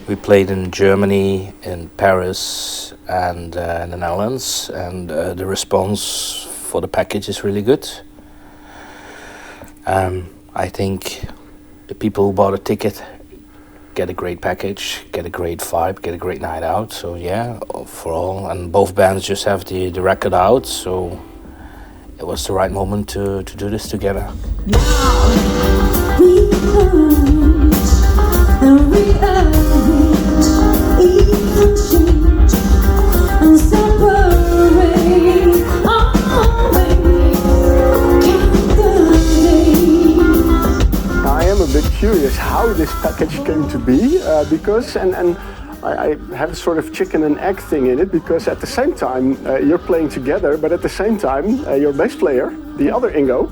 We played in Germany, in Paris, and in the Netherlands, and the response for the package is really good. I think the people who bought a ticket get a great package, get a great vibe, get a great night out. So yeah, for all, and both bands just have the record out, so it was the right moment to do this together. Curious how this package came to be because I have a sort of chicken and egg thing in it, because at the same time you're playing together, but at the same time your bass player, the other Ingo,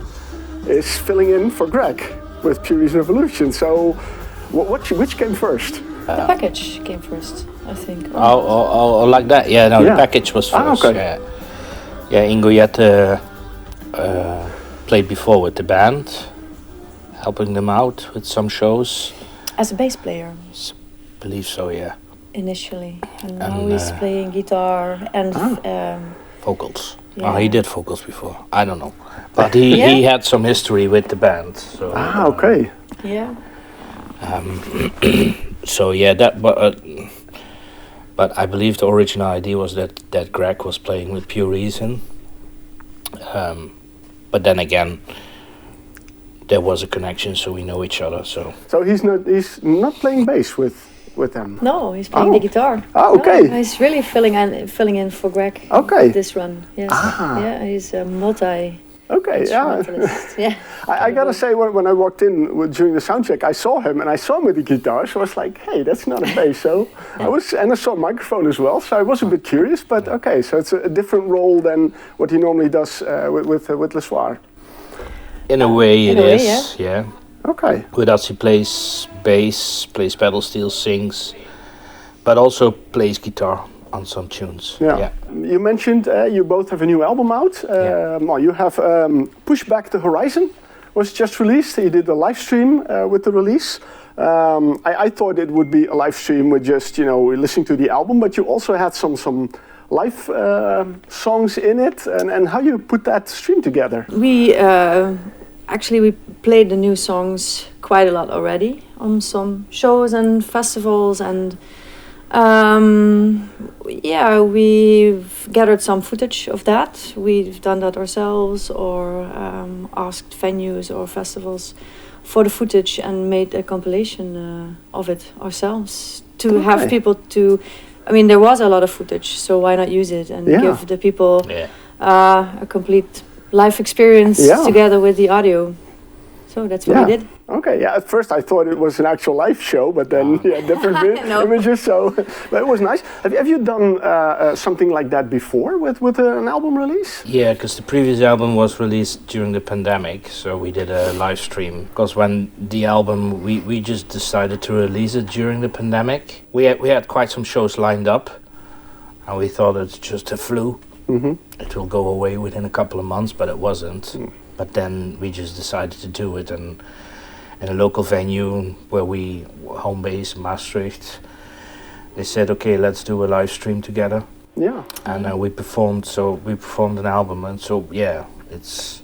is filling in for Greg with Puri's Revolution. So which came first? The package came first, I think. Oh, like that? Yeah, no, the package was first. Okay. Yeah, Ingo Jette played before with the band, helping them out with some shows. As a bass player? I believe so, yeah. Initially. And now he's playing guitar and... vocals. Yeah. Oh, he did vocals before. I don't know. But he had some history with the band. So, okay. Yeah. So yeah, but I believe the original idea was that Greg was playing with Pure Reason. But then again, there was a connection, so we know each other. So he's not playing bass with them. No, he's playing the guitar. Oh, okay. No, he's really filling in for Greg. Okay. This run. Yes. Yeah, he's a multi. Okay, yeah. Yeah. I gotta say, when I walked in during the sound check, I saw him with the guitar. So I was like, hey, that's not a bass. So I saw a microphone as well. So I was a bit curious, but okay, so it's a different role than what he normally does with Lesoir. In a way, it is. Yeah. Okay. With us, he plays bass, plays pedal steel, sings, but also plays guitar on some tunes. Yeah. You mentioned you both have a new album out. Well, you have Push Back the Horizon was just released. You did a live stream with the release. I thought it would be a live stream with just listening to the album, but you also had some live songs in it, and how you put that stream together. We actually played the new songs quite a lot already on some shows and festivals, and we've gathered some footage of that. We've done that ourselves, or asked venues or festivals for the footage and made a compilation of it ourselves to have people to... I mean, there was a lot of footage, so why not use it and give the people a complete live experience together with the audio. So that's what we did. Okay, yeah, at first I thought it was an actual live show, but then different images, so but it was nice. Have you done something like that before with an album release? Yeah, because the previous album was released during the pandemic, so we did a live stream. Because when the album, we just decided to release it during the pandemic. We had quite some shows lined up, and we thought it's just a flu. Mm-hmm. It will go away within a couple of months, but it wasn't. But then we just decided to do it, and in a local venue where we home base, Maastricht, they said, okay, let's do a live stream together. Yeah. And we performed an album, and so it's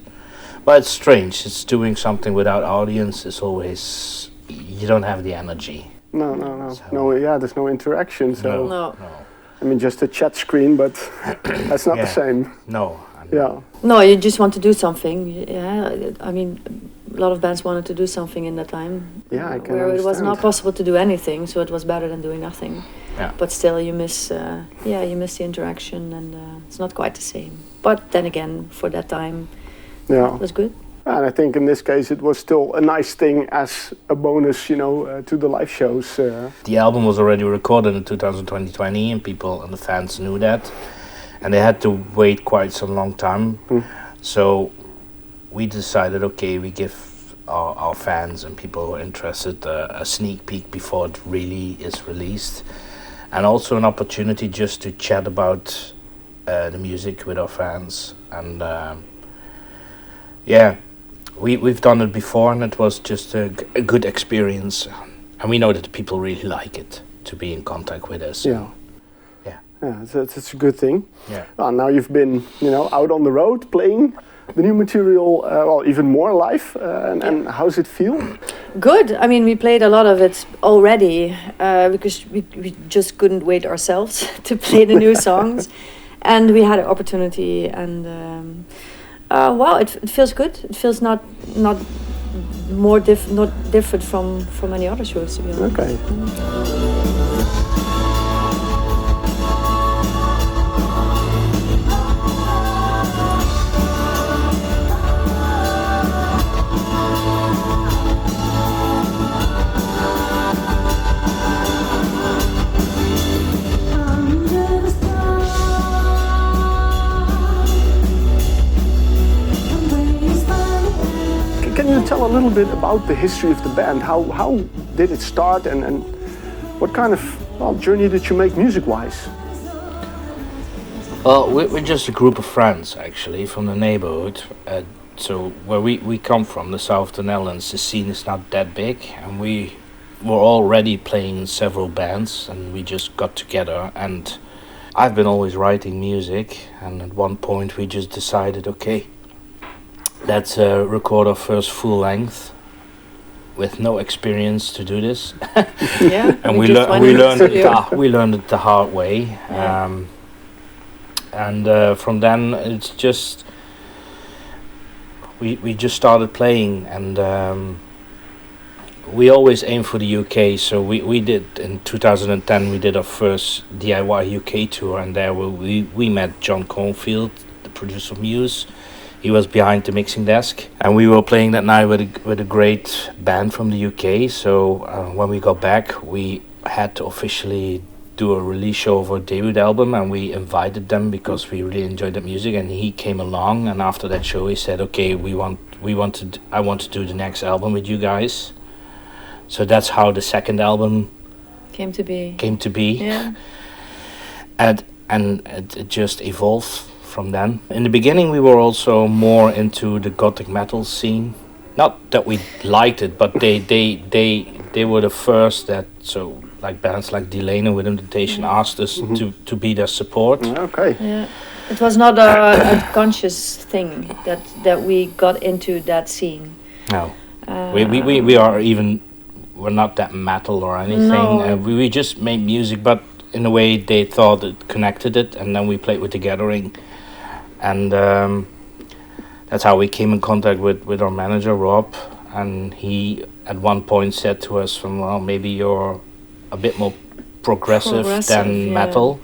strange. It's doing something without audience. It's always, you don't have the energy. No. There's no interaction. So no. I mean, just a chat screen, but that's not the same. No. No, you just want to do something. Yeah, I mean, a lot of bands wanted to do something in that time. Yeah, I can where understand. it was not possible to do anything, so it was better than doing nothing. Yeah. But still, you miss the interaction, and it's not quite the same. But then again, for that time, it was good. And I think in this case it was still a nice thing as a bonus, to the live shows. The album was already recorded in 2020, and people and the fans knew that. And they had to wait quite some long time. So we decided, okay, we give our fans and people who are interested a sneak peek before it really is released. And also an opportunity just to chat about the music with our fans. And we've done it before, and it was just a good experience. And we know that people really like it. to be in contact with us. Yeah. Yeah, it's a good thing. Yeah. Now you've been, out on the road playing the new material, even more live. And how's it feel? Good. I mean, we played a lot of it already because we just couldn't wait ourselves to play the new songs, and we had an opportunity. And it feels good. It feels not different from any other shows, to be honest. Okay. Can you tell a little bit about the history of the band? How did it start, and what kind of journey did you make music-wise? Well, we're just a group of friends, actually, from the neighborhood. So where we come from, the south of the Netherlands, the scene is not that big, and we were already playing in several bands, and we just got together. And I've been always writing music, and at one point we just decided, okay, let's record our first full length with no experience to do this. Yeah, and we learned it the hard way. Yeah. And from then it's just we just started playing, and we always aim for the UK. So we did in 2010 we did our first DIY UK tour, and there we met John Cornfield, the producer of Muse. He was behind the mixing desk, and we were playing that night with a great band from the UK. So when we got back, we had to officially do a release show of our debut album, and we invited them because we really enjoyed the music. And he came along, and after that show, he said, "Okay, I want to do the next album with you guys." So that's how the second album came to be. Yeah. And it just evolved from then. In the beginning, we were also more into the gothic metal scene. Not that we liked it, but they were the first that, so like bands like Delana with Invitation asked us to be their support. Okay. Yeah. It was not a conscious thing that we got into that scene. No. We're not that metal or anything. No. We just made music, but in a way they thought it connected it, and then we played with The Gathering. And that's how we came in contact with our manager, Rob. And he, at one point, said to us, well, maybe you're a bit more progressive than metal.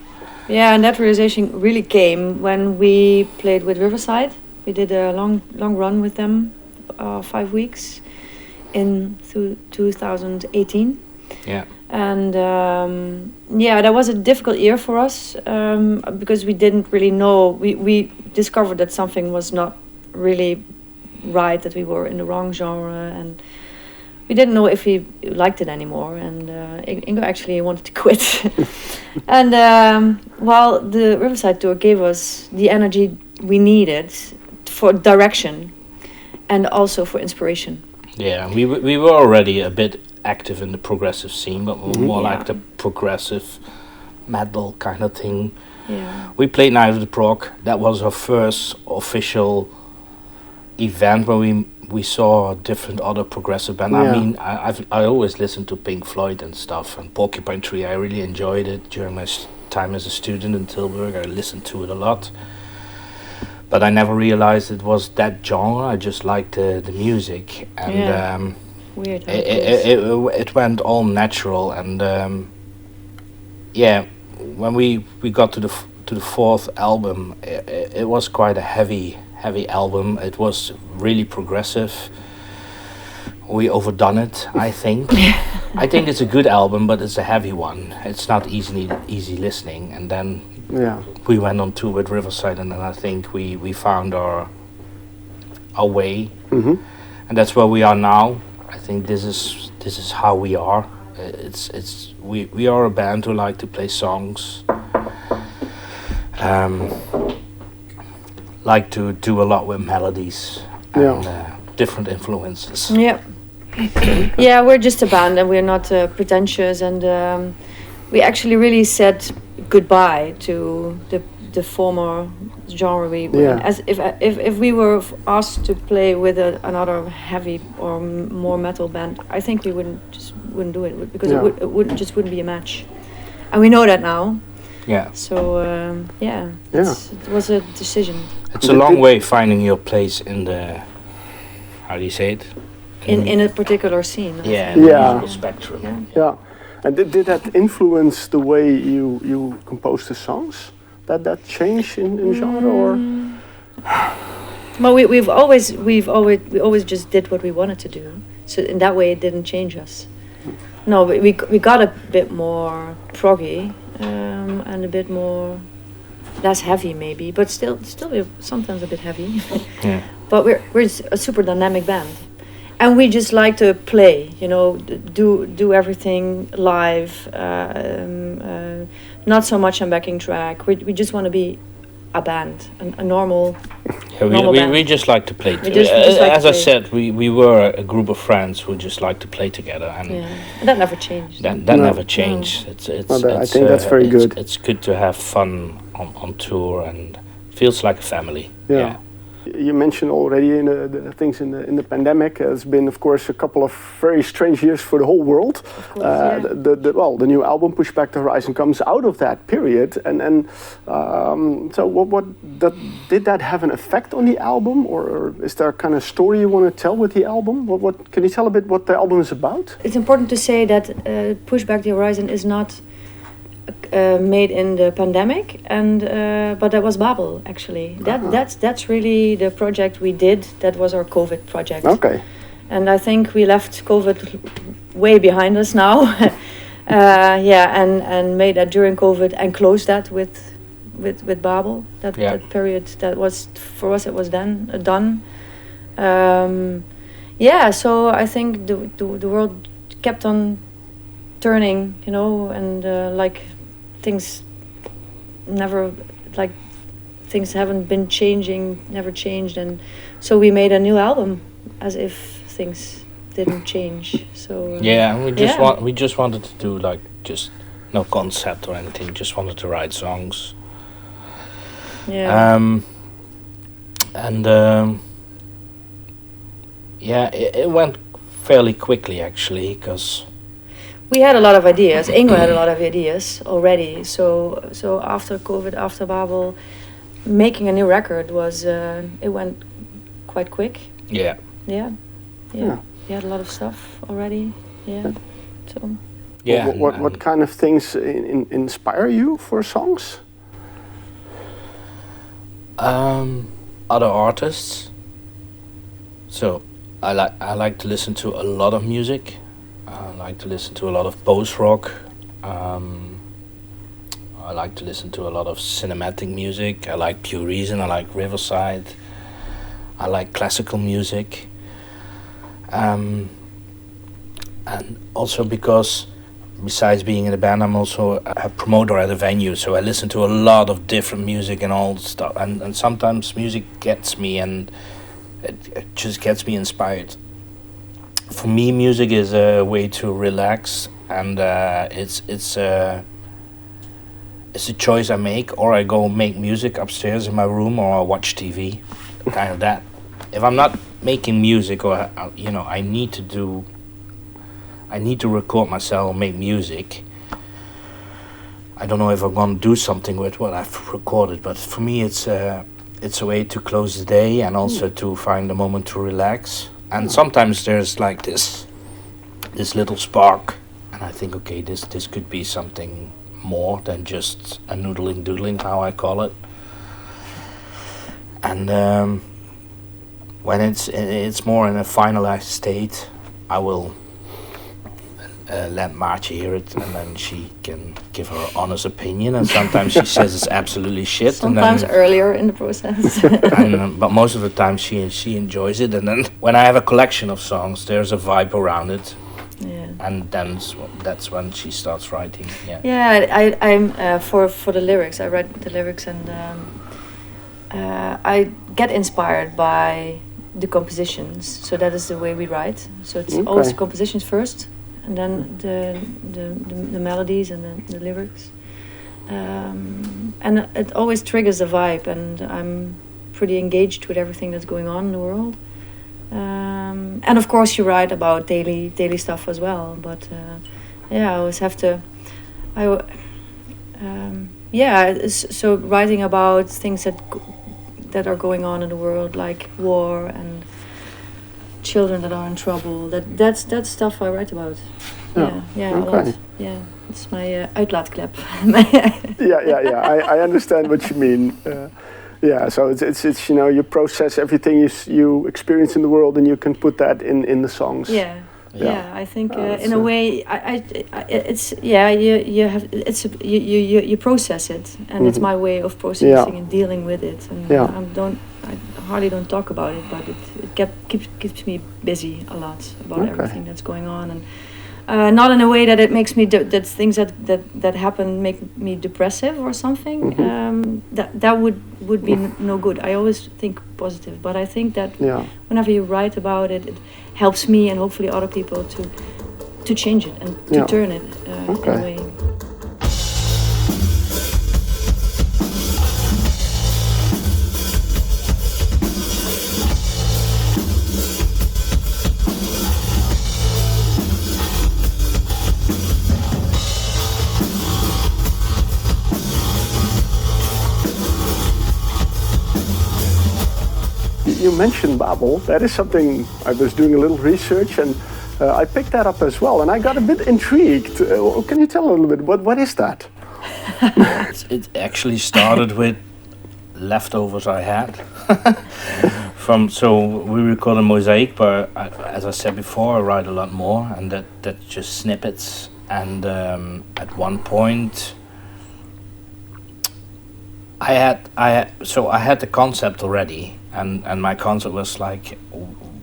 Yeah, and that realization really came when we played with Riverside. We did a long run with them, 5 weeks, in 2018. Yeah. And that was a difficult year for us because we didn't really know. We discovered that something was not really right, that we were in the wrong genre, and we didn't know if we liked it anymore. And Ingo actually wanted to quit. And while the Riverside tour gave us the energy we needed for direction and also for inspiration. Yeah, we were already a bit active in the progressive scene, but more like the progressive metal kind of thing. Yeah. We played LiveProg. That was our first official event where we saw different other progressive bands. Yeah. I mean, I always listened to Pink Floyd and stuff, and Porcupine Tree. I really enjoyed it during my time as a student in Tilburg. I listened to it a lot. But I never realized it was that genre. I just liked the music, and weird. It went all natural. And when we got to the fourth album, it was quite a heavy album. It was really progressive. We overdone it, I think. I think it's a good album, but it's a heavy one. It's not easy listening. And then we went on tour with Riverside, and then I think we found our way, and that's where we are now. I think this is how we are. We are a band who like to play songs, like to do a lot with melodies and different influences. Yeah. Yeah, we're just a band, and we're not pretentious, and we actually really said goodbye to the former genre. As if we were asked to play with another heavy or more metal band, I think we wouldn't do it because it wouldn't be a match, and we know that now. Yeah. So it was a decision. It's a long way finding your place in the, how do you say it? In a particular scene. In the musical spectrum. Yeah. And did that influence the way you compose the songs? That change in genre, or? Well, we always just did what we wanted to do. So in that way, it didn't change us. No, we got a bit more proggy and a bit more less heavy maybe, but still sometimes a bit heavy. Yeah. But we're a super dynamic band. And we just like to play, do everything live, not so much on backing track. We just want to be a band, a normal band. We just like to play together. As I said, we were a group of friends who just like to play together, and that never changed. That never changed. I think that's very good. It's good to have fun on tour, and feels like a family. Yeah. You mentioned already in the things in the pandemic. It's been, of course, a couple of very strange years for the whole world. Of course, the new album Push Back the Horizon comes out of that period, and so what did that have an effect on the album, or is there a kind of story you want to tell with the album? What can you tell a bit what the album is about? It's important to say that Push Back the Horizon is not made in the pandemic, and but that was Babel actually. That's really the project we did. That was our COVID project. Okay. And I think we left COVID way behind us now. And made that during COVID and closed that with Babel. That period, that was for us, it was then done. So I think the world kept on turning, and things haven't been changing, never changed, and so we made a new album as if things didn't change. So we just wanted to do just no concept or anything, just wanted to write songs. It went fairly quickly actually, because we had a lot of ideas. Ingo had a lot of ideas already. So after COVID, after Babel, making a new record was it went quite quick. Yeah. We had a lot of stuff already. Yeah. So. Yeah. What kind of things inspire you for songs? Other artists. So I like to listen to a lot of music. I like to listen to a lot of post-rock. I like to listen to a lot of cinematic music. I like Pure Reason. I like Riverside. I like classical music. And also because besides being in a band, I'm also a promoter at a venue. So I listen to a lot of different music and all stuff. And sometimes music gets me, and it just gets me inspired. For me, music is a way to relax, and it's a choice I make, or I go make music upstairs in my room, or I watch TV, kind of that. If I'm not making music, or I need to record myself, make music. I don't know if I'm gonna do something with what I've recorded, but for me, it's a way to close the day and also to find a moment to relax. And sometimes there's this little spark, and I think, okay, this could be something more than just a noodling doodling, how I call it. And when it's more in a finalized state, I will let Maartje hear it, and then she can give her honest opinion. And sometimes she says it's absolutely shit. Sometimes and then, earlier in the process. But most of the time she enjoys it. And then when I have a collection of songs, there's a vibe around it. Yeah. And then that's when she starts writing. Yeah. Yeah, I'm for the lyrics. I read the lyrics, and I get inspired by the compositions. So that is the way we write. So it's always compositions first. and then the melodies and the lyrics, and it always triggers a vibe, and I'm pretty engaged with everything that's going on in the world. And of course you write about daily stuff as well, but I always have to so writing about things that are going on in the world, like war and children that are in trouble, that's stuff I write about. A lot. Yeah, it's my uitlaatklep. I understand what you mean. So it's you process everything you experience in the world, and you can put that in the songs. I think in a way, you process it, and it's my way of processing and dealing with it. And I hardly don't talk about it, but it keeps me busy a lot about everything that's going on, and not in a way that it makes me that things that happen make me depressive or something. That would be no good. I always think positive, but I think that whenever you write about it, it helps me and hopefully other people to change it and to turn it in a way. You mentioned Babel. That is something I was doing a little research, and I picked that up as well, and I got a bit intrigued. Can you tell a little bit, what is that? It actually started with leftovers I had. So we record a mosaic, but as I said before, I write a lot more, and that's just snippets. And at one point, I had the concept already, and my concept was like,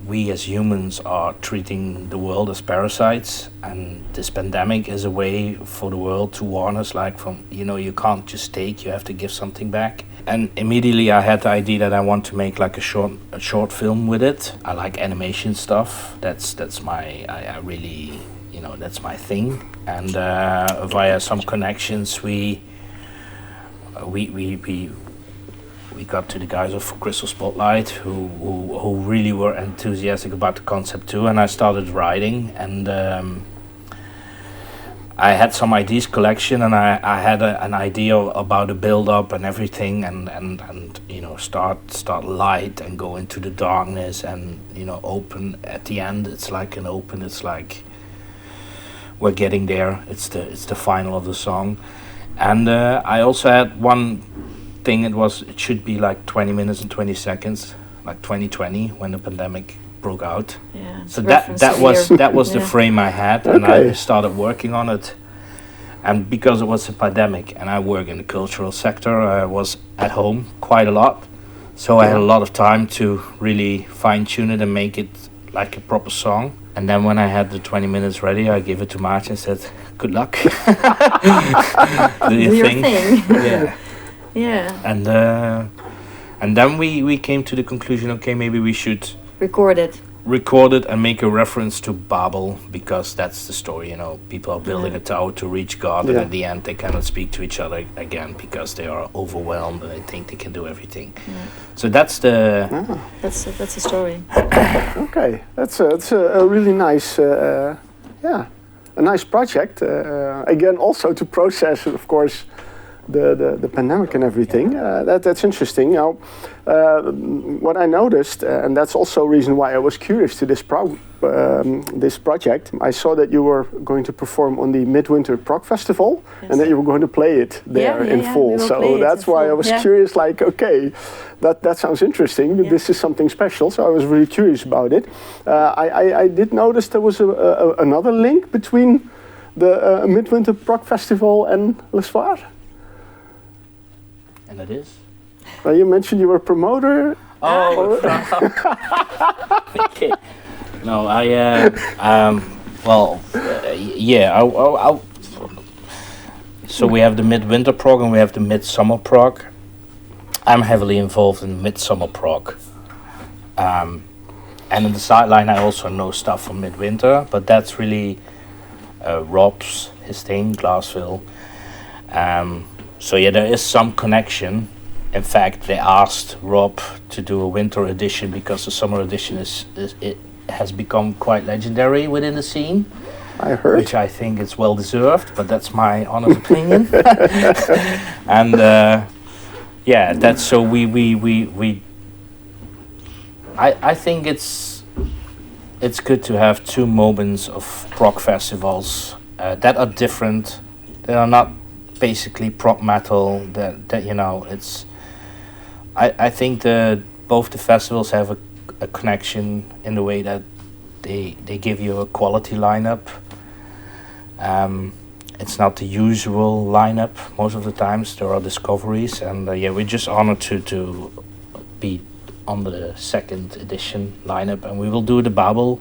we as humans are treating the world as parasites, and this pandemic is a way for the world to warn us, like, from, you can't just take, you have to give something back. And immediately I had the idea that I want to make like a short film with it. I like animation stuff. That's my I really that's my thing. And via some connections we got to the guys of Crystal Spotlight who really were enthusiastic about the concept too, and I started writing, and I had some ideas collection, and I had an idea about the build up and everything, and start light and go into the darkness, and open at the end. It's like we're getting there. It's the final of the song. And I also had one thing. It should be like 20 minutes and 20 seconds, like 2020 when the pandemic broke out. Yeah. So that was the frame I had, and I started working on it. And because it was a pandemic, and I work in the cultural sector, I was at home quite a lot. So I had a lot of time to really fine tune it and make it like a proper song. And then when I had the 20 minutes ready, I gave it to Maarten and said, "Good luck." Do your thing. Yeah. And then we came to the conclusion, okay, maybe we should record it and make a reference to Babel, because that's the story. People are building a tower to reach God, and at the end they cannot speak to each other again because they are overwhelmed and they think they can do everything. Yeah. So that's the that's the story. Okay, that's a really nice a nice project. Again, also to process, of course, the pandemic and everything. That's interesting. Now, what I noticed, and that's also a reason why I was curious to this project. I saw that you were going to perform on the Midwinter Prog Festival, and that you were going to play it there in full. So that's why I was curious. Like, okay, that sounds interesting. But this is something special. So I was really curious about it. I did notice there was another link between the Midwinter Prog Festival and Lesoir. And it is? You mentioned you were a promoter. Oh. Okay. No, so we have the Midwinter Prog and we have the Midsummer Prog. I'm heavily involved in Midsummer Prog. And in the sideline I also know stuff from Midwinter, but that's really Rob's his thing, Glassville. So yeah, there is some connection. In fact, they asked Rob to do a winter edition because the summer edition it has become quite legendary within the scene. I heard. Which I think is well deserved, but that's my honest opinion. And yeah, that's so I think it's good to have two moments of prog festivals that are different. They are not basically prog metal. That you know, it's. I think both the festivals have a connection in the way that they give you a quality lineup. It's not the usual lineup. Most of the times there are discoveries, and yeah, we're just honored to be on the second edition lineup, and we will do the Babel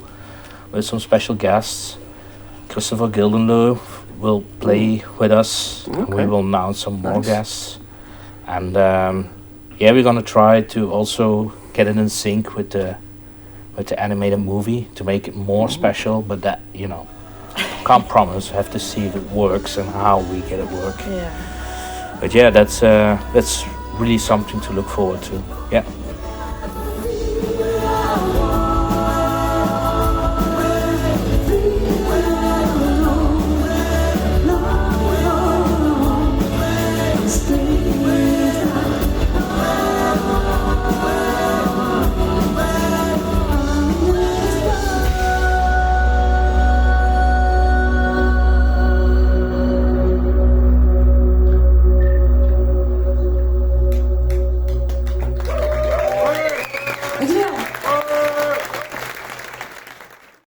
with some special guests. Christopher Gildenloo will play with us. Okay. We will announce some more Nice. guests, and yeah, we're gonna try to also get it in sync with the animated movie to make it more special. But that, you know, can't promise. Have to see if it works and how we get it work. Yeah. But yeah, that's really something to look forward to. Yeah.